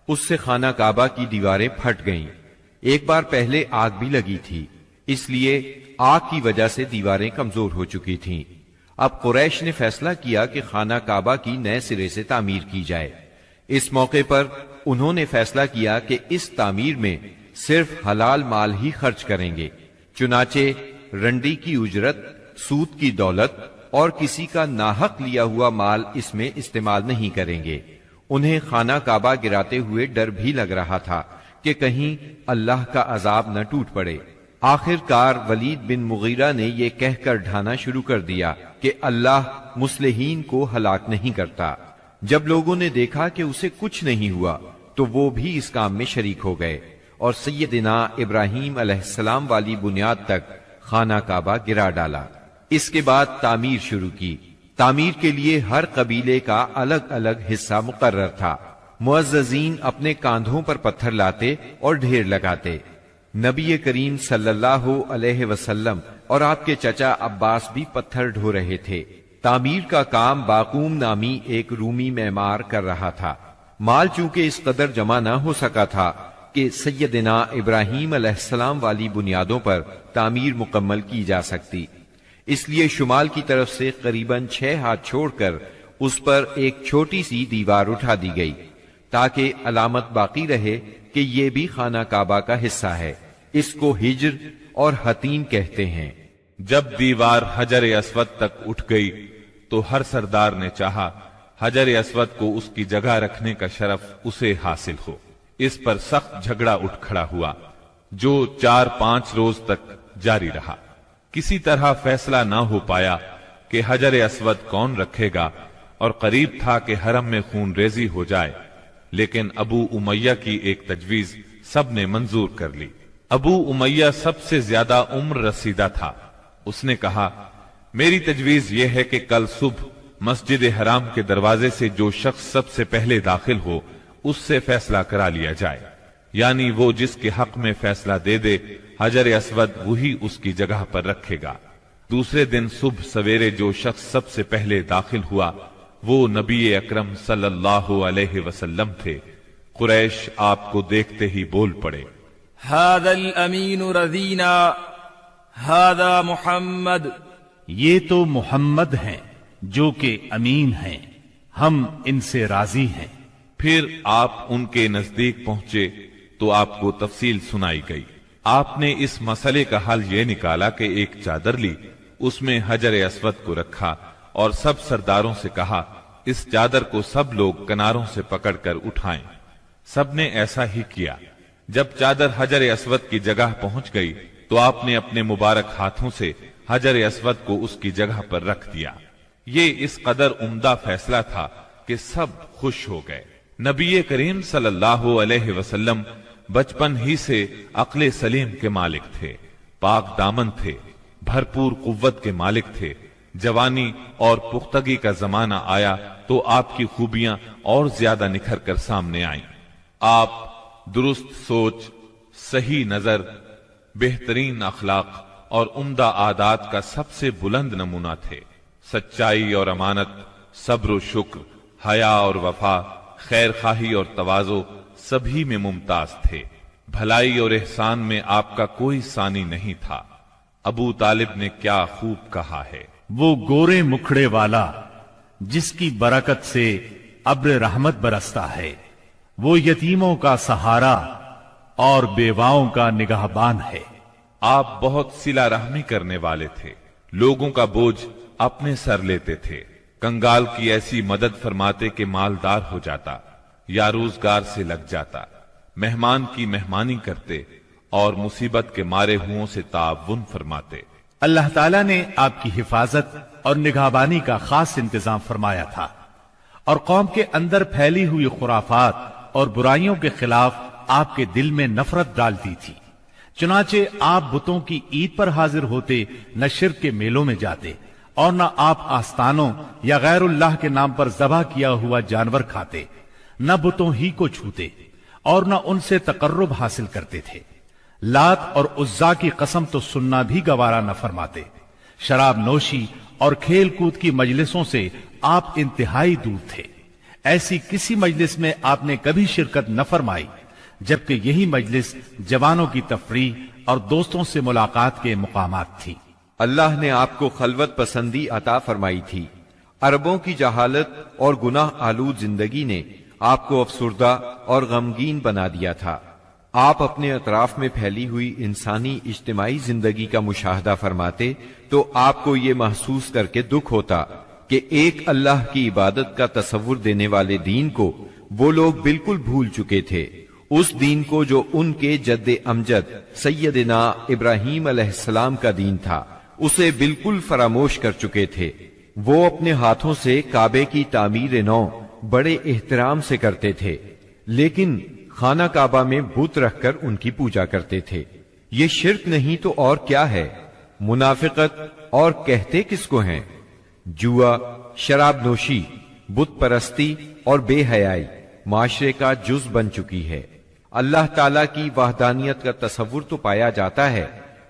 اس سے خانہ کعبہ کی دیواریں پھٹ گئیں۔ ایک بار پہلے آگ بھی لگی تھی، اس لیے آگ کی وجہ سے دیواریں کمزور ہو چکی تھیں۔ اب قریش نے فیصلہ کیا کہ خانہ کعبہ کی نئے سرے سے تعمیر کی جائے۔ اس موقع پر انہوں نے فیصلہ کیا کہ اس تعمیر میں صرف حلال مال ہی خرچ کریں گے، چنانچہ رنڈی کی اجرت، سود کی دولت اور کسی کا ناحق لیا ہوا مال اس میں استعمال نہیں کریں گے۔ انہیں خانہ کعبہ گراتے ہوئے ڈر بھی لگ رہا تھا کہ کہیں اللہ کا عذاب نہ ٹوٹ پڑے۔ آخر کار ولید بن مغیرہ نے یہ کہہ کر ڈھانا شروع کر دیا کہ اللہ مصلحین کو ہلاک نہیں کرتا۔ جب لوگوں نے دیکھا کہ اسے کچھ نہیں ہوا تو وہ بھی اس کام میں شریک ہو گئے اور سیدنا ابراہیم علیہ السلام والی بنیاد تک خانہ کعبہ گرا ڈالا۔ اس کے بعد تعمیر شروع کی۔ تعمیر کے لیے ہر قبیلے کا الگ الگ حصہ مقرر تھا۔ معززین اپنے کاندھوں پر پتھر لاتے اور ڈھیر لگاتے۔ نبی کریم صلی اللہ علیہ وسلم اور آپ کے چچا عباس بھی پتھر ڈھو رہے تھے۔ تعمیر کا کام باقوم نامی ایک رومی معمار کر رہا تھا۔ مال چونکہ اس قدر جمع نہ ہو سکا تھا کہ سیدنا ابراہیم علیہ السلام والی بنیادوں پر تعمیر مکمل کی جا سکتی، اس لیے شمال کی طرف سے قریباً 6 ہاتھ چھوڑ کر اس پر ایک چھوٹی سی دیوار اٹھا دی گئی تاکہ علامت باقی رہے کہ یہ بھی خانہ کعبہ کا حصہ ہے۔ اس کو ہجر اور حتیم کہتے ہیں۔ جب دیوار حجر اسود تک اٹھ گئی تو ہر سردار نے چاہا حجر اسود کو اس کی جگہ رکھنے کا شرف اسے حاصل ہو۔ اس پر سخت جھگڑا اٹھ کھڑا ہوا جو 4-5 روز تک جاری رہا۔ کسی طرح فیصلہ نہ ہو پایا کہ حجر اسود کون رکھے گا اور قریب تھا کہ حرم میں خون ریزی ہو جائے، لیکن ابو امیہ کی ایک تجویز سب نے منظور کر لی۔ ابو امیہ سب سے زیادہ عمر رسیدہ تھا۔ اس نے کہا، میری تجویز یہ ہے کہ کل صبح مسجد حرام کے دروازے سے جو شخص سب سے پہلے داخل ہو اس سے فیصلہ کرا لیا جائے، یعنی وہ جس کے حق میں فیصلہ دے دے حجر اسود وہی اس کی جگہ پر رکھے گا۔ دوسرے دن صبح سویرے جو شخص سب سے پہلے داخل ہوا وہ نبی اکرم صلی اللہ علیہ وسلم تھے۔ قریش آپ کو دیکھتے ہی بول پڑے، هذا الامین رضینا هذا محمد، یہ تو محمد ہیں جو کہ امین ہیں، ہم ان سے راضی ہیں۔ پھر آپ ان کے نزدیک پہنچے تو آپ کو تفصیل سنائی گئی۔ آپ نے اس مسئلے کا حل یہ نکالا کہ ایک چادر لی، اس میں حجر اسود کو رکھا اور سب سرداروں سے کہا، اس چادر کو سب لوگ کناروں سے پکڑ کر اٹھائیں۔ سب نے ایسا ہی کیا۔ جب چادر حجر اسود کی جگہ پہنچ گئی تو آپ نے اپنے مبارک ہاتھوں سے حجر اسود کو اس کی جگہ پر رکھ دیا۔ یہ اس قدر عمدہ فیصلہ تھا کہ سب خوش ہو گئے۔ نبی کریم صلی اللہ علیہ وسلم بچپن ہی سے عقل سلیم کے مالک تھے، پاک دامن تھے، بھرپور قوت کے مالک تھے۔ جوانی اور پختگی کا زمانہ آیا تو آپ کی خوبیاں اور زیادہ نکھر کر سامنے آئیں۔ آپ درست سوچ، صحیح نظر، بہترین اخلاق اور عمدہ عادات کا سب سے بلند نمونہ تھے۔ سچائی اور امانت، صبر و شکر، حیا اور وفا، خیر خواہی اور تواضع سبھی میں ممتاز تھے۔ بھلائی اور احسان میں آپ کا کوئی ثانی نہیں تھا۔ ابو طالب نے کیا خوب کہا ہے، وہ گورے مکھڑے والا جس کی برکت سے ابر رحمت برستا ہے، وہ یتیموں کا سہارا اور بیواؤں کا نگہبان ہے۔ آپ بہت صلہ رحمی کرنے والے تھے، لوگوں کا بوجھ اپنے سر لیتے تھے، کنگال کی ایسی مدد فرماتے کہ مالدار ہو جاتا یا روزگار سے لگ جاتا، مہمان کی مہمانی کرتے اور مصیبت کے مارے ہوں سے تعاون فرماتے۔ اللہ تعالیٰ نے آپ کی حفاظت اور نگہبانی کا خاص انتظام فرمایا تھا، اور قوم کے اندر پھیلی ہوئی خرافات اور برائیوں کے خلاف آپ کے دل میں نفرت ڈالتی تھی۔ چنانچہ آپ بتوں کی عید پر حاضر ہوتے، نہ شرک کے میلوں میں جاتے اور نہ آپ آستانوں یا غیر اللہ کے نام پر ذبح کیا ہوا جانور کھاتے، نہ بتوں ہی کو چھوتے اور نہ ان سے تقرب حاصل کرتے تھے۔ لات اور عزا کی قسم تو سننا بھی گوارا نہ فرماتے۔ شراب نوشی اور کھیل کود کی مجلسوں سے آپ انتہائی دور تھے۔ ایسی کسی مجلس میں آپ نے کبھی شرکت نہ فرمائی، جبکہ یہی مجلس جوانوں کی تفریح اور دوستوں سے ملاقات کے مقامات تھی۔ اللہ نے آپ کو خلوت پسندی عطا فرمائی تھی۔ عربوں کی جہالت اور گناہ آلود زندگی نے آپ کو افسردہ اور غمگین بنا دیا تھا۔ آپ اپنے اطراف میں پھیلی ہوئی انسانی اجتماعی زندگی کا مشاہدہ فرماتے تو آپ کو یہ محسوس کر کے دکھ ہوتا کہ ایک اللہ کی عبادت کا تصور دینے والے دین کو وہ لوگ بالکل بھول چکے تھے، اس دین کو جو ان کے جد امجد سیدنا ابراہیم علیہ السلام کا دین تھا، اسے بالکل فراموش کر چکے تھے۔ وہ اپنے ہاتھوں سے کعبے کی تعمیر نو بڑے احترام سے کرتے تھے، لیکن خانہ کعبہ میں بت رکھ کر ان کی پوجا کرتے تھے۔ یہ شرک نہیں تو اور کیا ہے؟ منافقت اور کہتے کس کو ہیں؟ جوا، شراب نوشی، بت پرستی اور بے حیائی معاشرے کا جز بن چکی ہے۔ اللہ تعالیٰ کی وحدانیت کا تصور تو پایا جاتا ہے،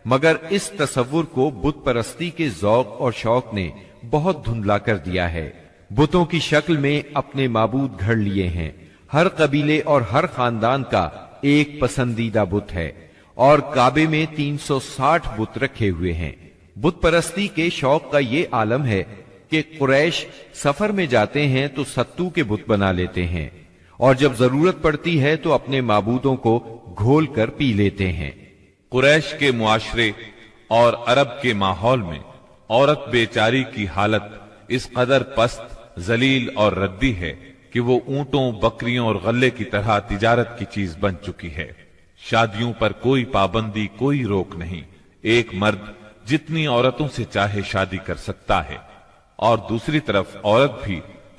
مگر اس تصور کو بت پرستی کے ذوق اور شوق نے بہت دھندلا کر دیا ہے۔ بتوں کی شکل میں اپنے معبود گھڑ لیے ہیں۔ ہر قبیلے اور ہر خاندان کا ایک پسندیدہ بت ہے، اور کعبے میں 360 بت رکھے ہوئے ہیں۔ بت پرستی کے شوق کا یہ عالم ہے کہ قریش سفر میں جاتے ہیں تو ستو کے بت بنا لیتے ہیں، اور جب ضرورت پڑتی ہے تو اپنے معبودوں کو گھول کر پی لیتے ہیں۔ قریش کے معاشرے اور عرب کے ماحول میں عورت بیچاری کی حالت اس قدر پست، ذلیل اور ردی ہے کہ وہ اونٹوں، بکریوں اور غلے کی طرح تجارت کی چیز بن چکی ہے۔ شادیوں پر کوئی پابندی، کوئی روک نہیں۔ ایک مرد جتنی عورتوں سے چاہے شادی کر سکتا ہے، اور دوسری طرف عورت بھی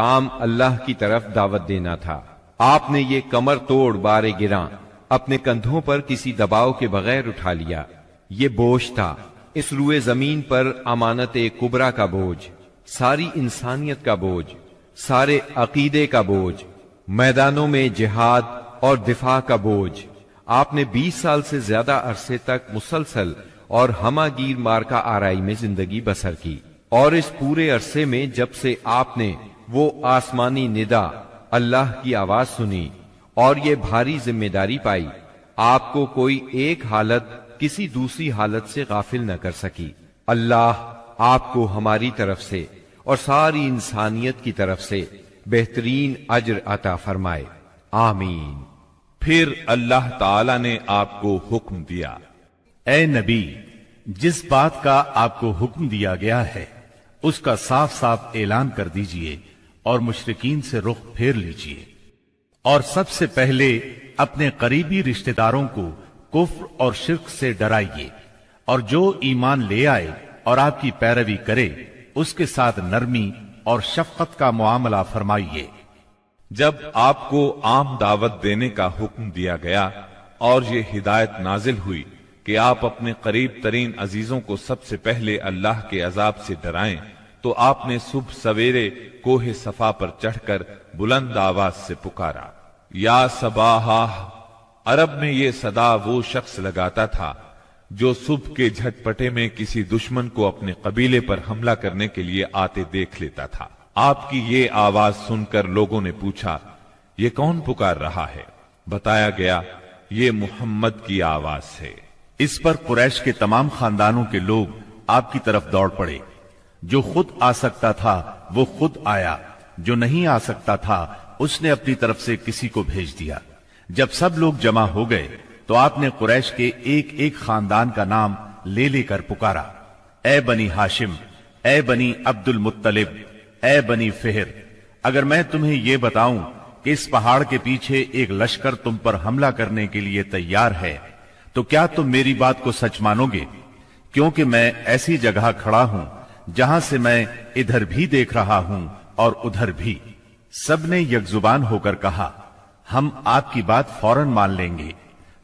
کام اللہ کی طرف دعوت دینا تھا۔ آپ نے یہ کمر توڑ بار گراں اپنے کندھوں پر کسی دباؤ کے بغیر اٹھا لیا۔ یہ بوجھ تھا، اس روئے زمین پر امانت کبریٰ کا بوجھ، ساری انسانیت کا بوجھ، سارے عقیدے کا بوجھ، میدانوں میں جہاد اور دفاع کا بوجھ۔ آپ نے 20 سال سے زیادہ عرصے تک مسلسل اور ہمہ گیر مارکا آرائی میں زندگی بسر کی، اور اس پورے عرصے میں جب سے آپ نے وہ آسمانی ندا اللہ کی آواز سنی اور یہ بھاری ذمہ داری پائی، آپ کو کوئی ایک حالت کسی دوسری حالت سے غافل نہ کر سکی۔ اللہ آپ کو ہماری طرف سے اور ساری انسانیت کی طرف سے بہترین اجر عطا فرمائے، آمین۔ پھر اللہ تعالی نے آپ کو حکم دیا، اے نبی، جس بات کا آپ کو حکم دیا گیا ہے اس کا صاف صاف اعلان کر دیجئے اور مشرکین سے رخ پھیر لیجئے، اور سب سے پہلے اپنے قریبی رشتہ داروں کو کفر اور شرک سے ڈرائیے، اور جو ایمان لے آئے اور آپ کی پیروی کرے اس کے ساتھ نرمی اور شفقت کا معاملہ فرمائیے۔ جب آپ کو عام دعوت دینے کا حکم دیا گیا اور یہ ہدایت نازل ہوئی کہ آپ اپنے قریب ترین عزیزوں کو سب سے پہلے اللہ کے عذاب سے ڈرائیں، تو آپ نے صبح سویرے کوہ صفا پر چڑھ کر بلند آواز سے پکارا، یا صباحا۔ عرب میں یہ صدا وہ شخص لگاتا تھا جو صبح کے جھٹپٹے میں کسی دشمن کو اپنے قبیلے پر حملہ کرنے کے لیے آتے دیکھ لیتا تھا۔ آپ کی یہ آواز سن کر لوگوں نے پوچھا، یہ کون پکار رہا ہے؟ بتایا گیا، یہ محمد کی آواز ہے۔ اس پر قریش کے تمام خاندانوں کے لوگ آپ کی طرف دوڑ پڑے۔ جو خود آ سکتا تھا وہ خود آیا، جو نہیں آ سکتا تھا اس نے اپنی طرف سے کسی کو بھیج دیا۔ جب سب لوگ جمع ہو گئے تو آپ نے قریش کے ایک ایک خاندان کا نام لے لے کر پکارا، اے بنی ہاشم، اے بنی عبد المطلب، اے بنی فہر، اگر میں تمہیں یہ بتاؤں کہ اس پہاڑ کے پیچھے ایک لشکر تم پر حملہ کرنے کے لیے تیار ہے تو کیا تم میری بات کو سچ مانو گے؟ کیونکہ میں ایسی جگہ کھڑا ہوں جہاں سے میں ادھر بھی دیکھ رہا ہوں اور ادھر بھی۔ سب نے یک زبان ہو کر کہا، ہم آپ کی بات فوراً مان لیں گے،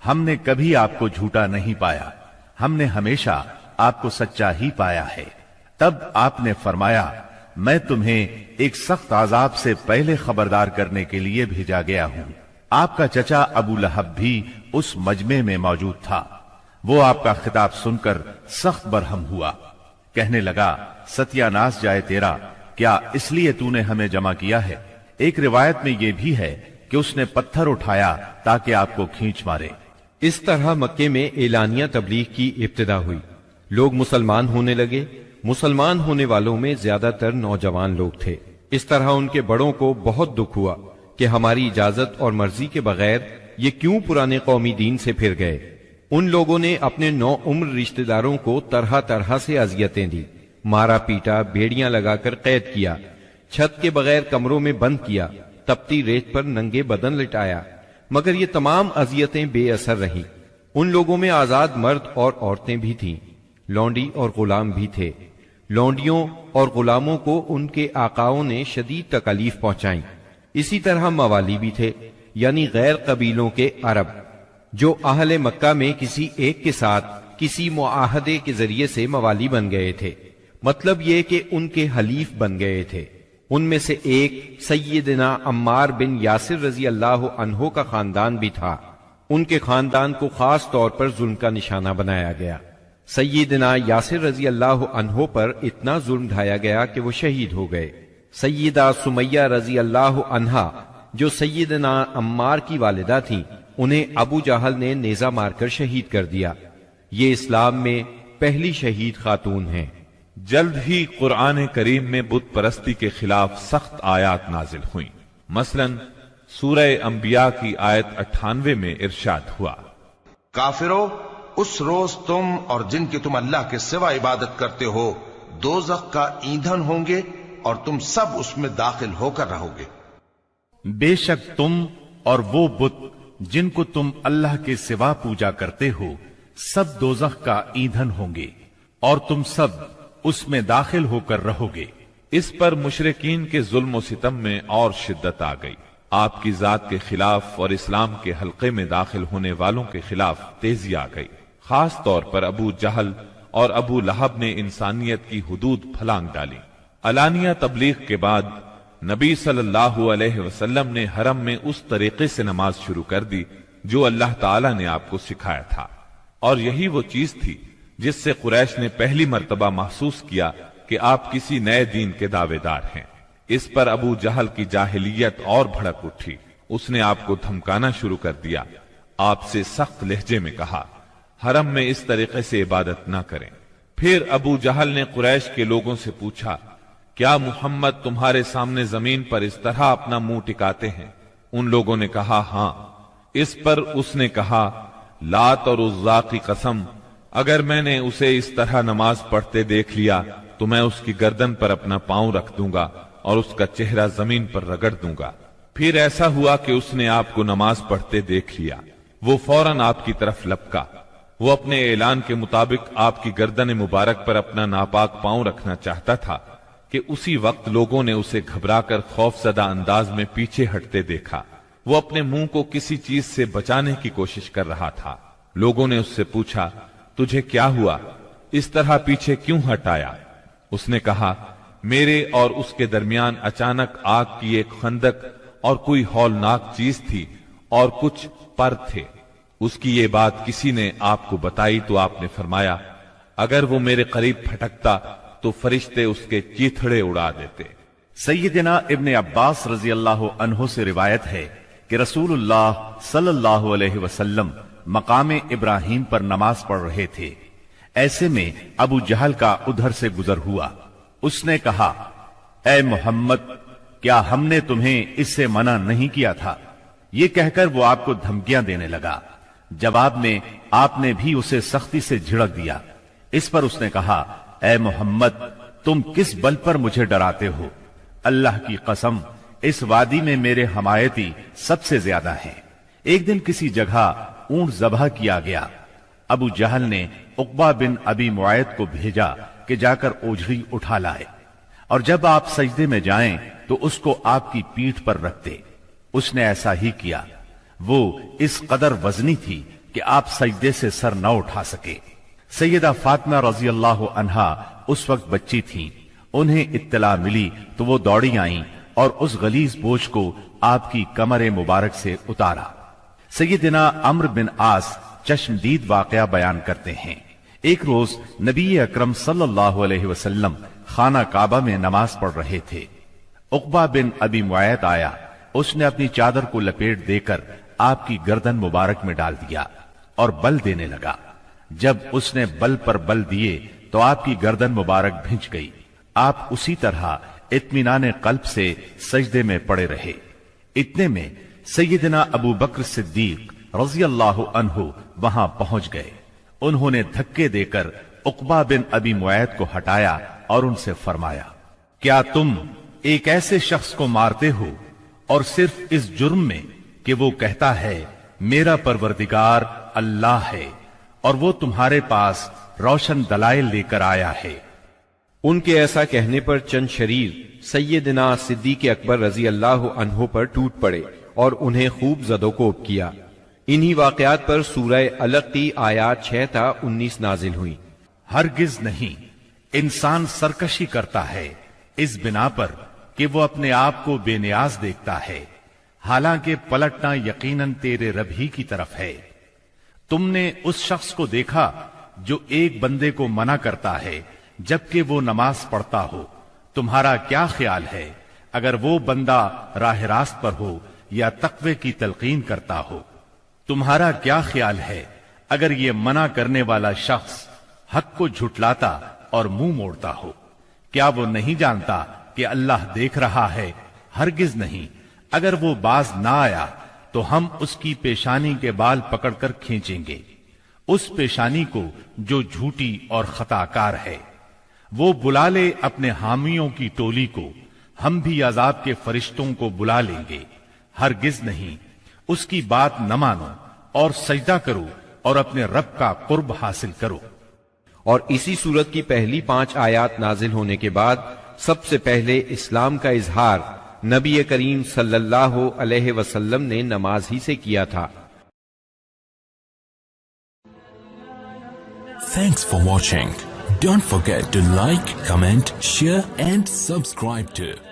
ہم نے کبھی آپ کو جھوٹا نہیں پایا، ہم نے ہمیشہ آپ کو سچا ہی پایا ہے۔ تب آپ نے فرمایا، میں تمہیں ایک سخت عذاب سے پہلے خبردار کرنے کے لیے بھیجا گیا ہوں۔ آپ کا چچا ابو لہب بھی اس مجمع میں موجود تھا۔ وہ آپ کا خطاب سن کر سخت برہم ہوا، کہنے لگا، ستیہ ناس جائے تیرا، کیا اس لیے تو نے ہمیں جمع کیا ہے؟ ایک روایت میں یہ بھی ہے کہ اس نے پتھر اٹھایا تاکہ آپ کو کھینچ مارے۔ اس طرح مکے میں اعلانیہ تبلیغ کی ابتدا ہوئی، لوگ مسلمان ہونے لگے۔ مسلمان ہونے والوں میں زیادہ تر نوجوان لوگ تھے۔ اس طرح ان کے بڑوں کو بہت دکھ ہوا کہ ہماری اجازت اور مرضی کے بغیر یہ کیوں پرانے قومی دین سے پھر گئے۔ ان لوگوں نے اپنے نو عمر رشتہ داروں کو طرح طرح سے اذیتیں دی، مارا پیٹا، بیڑیاں لگا کر قید کیا، چھت کے بغیر کمروں میں بند کیا، تپتی ریت پر ننگے بدن لٹایا، مگر یہ تمام اذیتیں بے اثر رہیں۔ ان لوگوں میں آزاد مرد اور عورتیں بھی تھیں، لونڈی اور غلام بھی تھے۔ لونڈیوں اور غلاموں کو ان کے آقاؤں نے شدید تکالیف پہنچائیں۔ اسی طرح موالی بھی تھے، یعنی غیر قبیلوں کے عرب، جو اہل مکہ میں کسی ایک کے ساتھ کسی معاہدے کے ذریعے سے موالی بن گئے تھے، مطلب یہ کہ ان کے حلیف بن گئے تھے۔ ان میں سے ایک سیدنا عمار بن یاسر رضی اللہ عنہ کا خاندان بھی تھا۔ ان کے خاندان کو خاص طور پر ظلم کا نشانہ بنایا گیا۔ سیدنا یاسر رضی اللہ عنہ پر اتنا ظلم ڈھایا گیا کہ وہ شہید ہو گئے۔ سیدہ سمیہ رضی اللہ عنہا جو سیدنا عمار کی والدہ تھیں، انہیں ابو جہل نے نیزہ مار کر شہید کر دیا۔ یہ اسلام میں پہلی شہید خاتون ہیں۔ جلد ہی قرآن کریم میں بت پرستی کے خلاف سخت آیات نازل ہوئیں۔ مثلا سورہ انبیاء کی آیت 98 میں ارشاد ہوا، کافرو، اس روز تم اور جن کی تم اللہ کے سوا عبادت کرتے ہو دوزخ کا ایندھن ہوں گے اور تم سب اس میں داخل ہو کر رہو گے۔ بے شک تم اور وہ بت جن کو تم اللہ کے سوا پوجا کرتے ہو سب دوزخ کا ایندھن ہوں گے اور تم سب اس میں داخل ہو کر رہو گے۔ اس پر مشرکین کے ظلم و ستم میں اور شدت آ گئی۔ آپ کی ذات کے خلاف اور اسلام کے حلقے میں داخل ہونے والوں کے خلاف تیزی آ گئی۔ خاص طور پر ابو جہل اور ابو لہب نے انسانیت کی حدود پھلانگ ڈالی۔ علانیہ تبلیغ کے بعد نبی صلی اللہ علیہ وسلم نے حرم میں اس طریقے سے نماز شروع کر دی جو اللہ تعالی نے آپ کو سکھایا تھا، اور یہی وہ چیز تھی جس سے قریش نے پہلی مرتبہ محسوس کیا کہ آپ کسی نئے دین کے دعوے دار ہیں۔ اس پر ابو جہل کی جاہلیت اور بھڑک اٹھی۔ اس نے آپ کو دھمکانا شروع کر دیا۔ آپ سے سخت لہجے میں کہا، حرم میں اس طریقے سے عبادت نہ کریں۔ پھر ابو جہل نے قریش کے لوگوں سے پوچھا، کیا محمد تمہارے سامنے زمین پر اس طرح اپنا منہ ٹکاتے ہیں؟ ان لوگوں نے کہا ہاں۔ اس پر اس نے کہا، لات اور عزا کی قسم، اگر میں نے اسے اس طرح نماز پڑھتے دیکھ لیا تو میں اس کی گردن پر اپنا پاؤں رکھ دوں گا اور اس کا چہرہ زمین پر رگڑ دوں گا۔ پھر ایسا ہوا کہ اس نے آپ کو نماز پڑھتے دیکھ لیا۔ وہ فوراً آپ کی طرف لپکا۔ وہ اپنے اعلان کے مطابق آپ کی گردن مبارک پر اپنا ناپاک پاؤں رکھنا چاہتا تھا کہ اسی وقت لوگوں نے اسے گھبرا کر خوف زدہ انداز میں پیچھے ہٹتے دیکھا۔ وہ اپنے منہ کو کسی چیز سے بچانے کی کوشش کر رہا تھا۔ لوگوں نے اس سے پوچھا، تجھے کیا ہوا؟ اس طرح پیچھے کیوں ہٹایا؟ اس نے کہا، میرے اور اس کے درمیان اچانک آگ کی ایک خندق اور کوئی ہولناک چیز تھی اور کچھ پر تھے۔ اس کی یہ بات کسی نے آپ کو بتائی تو آپ نے فرمایا، اگر وہ میرے قریب پھٹکتا تو فرشتے اس کے چیتھڑے اڑا دیتے۔ سیدنا ابن عباس رضی اللہ عنہ سے روایت ہے کہ رسول اللہ صلی اللہ علیہ وسلم مقام ابراہیم پر نماز پڑھ رہے تھے۔ ایسے میں ابو جہل کا ادھر سے گزر ہوا۔ اس نے کہا، اے محمد، کیا ہم نے تمہیں اس سے منع نہیں کیا تھا؟ یہ کہہ کر وہ آپ کو دھمکیاں دینے لگا۔ جواب میں آپ نے بھی اسے سختی سے جھڑک دیا۔ اس پر اس نے کہا، اے محمد، تم کس بل پر مجھے ڈراتے ہو؟ اللہ کی قسم، اس وادی میں میرے حمایتی سب سے زیادہ ہیں۔ ایک دن کسی جگہ اونٹ ذبح کیا گیا۔ ابو جہل نے عقبہ بن ابی معیط کو بھیجا کہ جا کر اوجھڑی اٹھا لائے، اور جب آپ سجدے میں جائیں تو اس کو آپ کی پیٹھ پر رکھتے۔ اس نے ایسا ہی کیا۔ وہ اس قدر وزنی تھی کہ آپ سجدے سے سر نہ اٹھا سکے۔ سیدہ فاطمہ رضی اللہ عنہا اس وقت بچی تھیں۔ انہیں اطلاع ملی تو وہ دوڑی آئیں اور اس غلیظ بوجھ کو آپ کی کمر مبارک سے اتارا۔ سیدنا عمرو بن عاص چشمدید واقعہ بیان کرتے ہیں۔ ایک روز نبی اکرم صلی اللہ علیہ وسلم خانہ کعبہ میں نماز پڑھ رہے تھے۔ عقبہ بن ابی معیط آیا۔ اس نے اپنی چادر کو لپیٹ دے کر آپ کی گردن مبارک میں ڈال دیا اور بل دینے لگا۔ جب اس نے بل پر بل دیے تو آپ کی گردن مبارک بھنج گئی۔ آپ اسی طرح اطمینان قلب سے سجدے میں پڑے رہے۔ اتنے میں سیدنا ابو بکر صدیق رضی اللہ عنہ وہاں پہنچ گئے۔ انہوں نے دھکے دے کر عقبہ بن ابی معیط کو ہٹایا اور ان سے فرمایا، کیا تم ایک ایسے شخص کو مارتے ہو اور صرف اس جرم میں کہ وہ کہتا ہے میرا پروردگار اللہ ہے اور وہ تمہارے پاس روشن دلائل لے کر آیا ہے؟ ان کے ایسا کہنے پر چند شریر سیدنا صدیق اکبر رضی اللہ عنہ پر ٹوٹ پڑے اور انہیں خوب زد و کوب کیا۔ انہی واقعات پر سورہ علق کی آیات 6 تا 19 نازل ہوئی۔ ہرگز نہیں، انسان سرکشی کرتا ہے اس بنا پر کہ وہ اپنے آپ کو بے نیاز دیکھتا ہے، حالانکہ پلٹنا یقیناً تیرے رب ہی کی طرف ہے۔ تم نے اس شخص کو دیکھا جو ایک بندے کو منع کرتا ہے جبکہ وہ نماز پڑھتا ہو؟ تمہارا کیا خیال ہے اگر وہ بندہ راہ راست پر ہو یا تقوی کی تلقین کرتا ہو؟ تمہارا کیا خیال ہے اگر یہ منع کرنے والا شخص حق کو جھٹلاتا اور منہ موڑتا ہو؟ کیا وہ نہیں جانتا کہ اللہ دیکھ رہا ہے؟ ہرگز نہیں، اگر وہ باز نہ آیا تو ہم اس کی پیشانی کے بال پکڑ کر کھینچیں گے، اس پیشانی کو جو جھوٹی اور خطا کار ہے۔ وہ بلا لے اپنے حامیوں کی ٹولی کو، ہم بھی عذاب کے فرشتوں کو بلا لیں گے۔ ہرگز نہیں، اس کی بات نہ مانو اور سجدہ کرو اور اپنے رب کا قرب حاصل کرو۔ اور اسی سورت کی پہلی 5 آیات نازل ہونے کے بعد سب سے پہلے اسلام کا اظہار نبی کریم صلی اللہ علیہ وسلم نے نماز ہی سے کیا تھا۔ Thanks for watching. Don't forget to like, comment, share and subscribe to